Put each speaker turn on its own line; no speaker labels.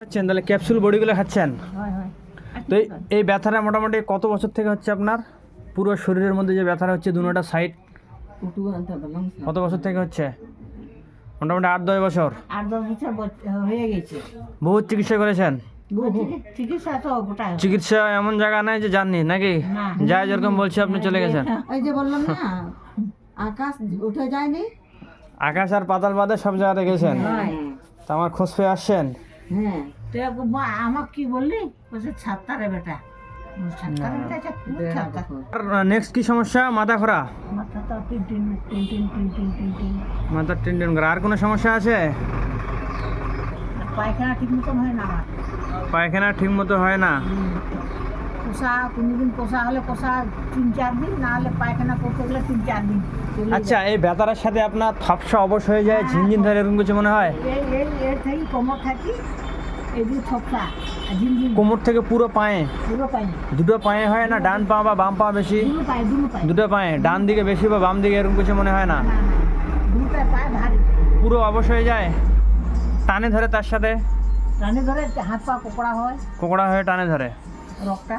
খাচ্ছেন তাহলে ক্যাপসুল বড়িগুলো খাচ্ছেন।
হয় হয়
তো এই ব্যথাটা মোটামুটি কত বছর থেকে হচ্ছে আপনার? পুরো শরীরের মধ্যে যে ব্যথাটা হচ্ছে দুটোটা সাইড কত বছর থেকে হচ্ছে? মোটামুটি 8-10 বছর।
8-10 বছর হয়ে গেছে।
বহুত চিকিৎসা করেছেন?
চিকিৎসা তো গোটায়
চিকিৎসা এমন জায়গা নাই যে জাননি নাকি?
না।
যা যেরকম বলছে আপনি চলে গেছেন।
এই যে বললাম না আকাশ উঠে যায়নি।
আকাশ আর পাতাল বাদে সব জায়গাতে গেছেন।
হয়।
তা আমার খোঁজ পেয়ে আসছেন।
হ্যাঁ
তুই আমাকে কি বললি? বলছে ছাত্তারে বেটা। ছাত্তারে বেটা এটা কোন ছাত্তা?
আর নেক্সট কি সমস্যা? মাথা ঘোরা,
মাথা তো tin tin tin tin tin tin tin tin.
মাথা টেনটেন করা। আর কোনো সমস্যা আছে?
পায়খানা ঠিক মতন হয় না আমার।
পায়খানা ঠিক মতো হয় না।
পোষা কোনোদিন পোষা হলে পোষা 3-4 দিন, না হলে পায়খানা করতে গেলে 3-4 দিন। চলে
আচ্ছা, এই ব্যথাটার সাথে আপনার থপসা অবশ হয়ে যায়, ঝিনঝিন ধরে এরকম কিছু মনে হয়?
যায়। এর থেকে কোমর থাকি এই যে থপসা আর ঝিনঝিন
কোমর থেকে পুরো পায়ে,
পুরো পাই
দুটো পায়ে হয় না? ডান পা বা বাম পা বেশি?
দুটো পাই
দুটো পায়ে, ডান দিকে বেশি বা বাম দিকে এরকম কিছু মনে হয় না?
না না দুটো পায় ভারী
পুরো অবশ হয়ে যায়, টানে ধরে তার সাথে?
টানে ধরে হাত পা কোকড়া হয়
কোকড়া হয়ে টানে ধরে।
রক্তটা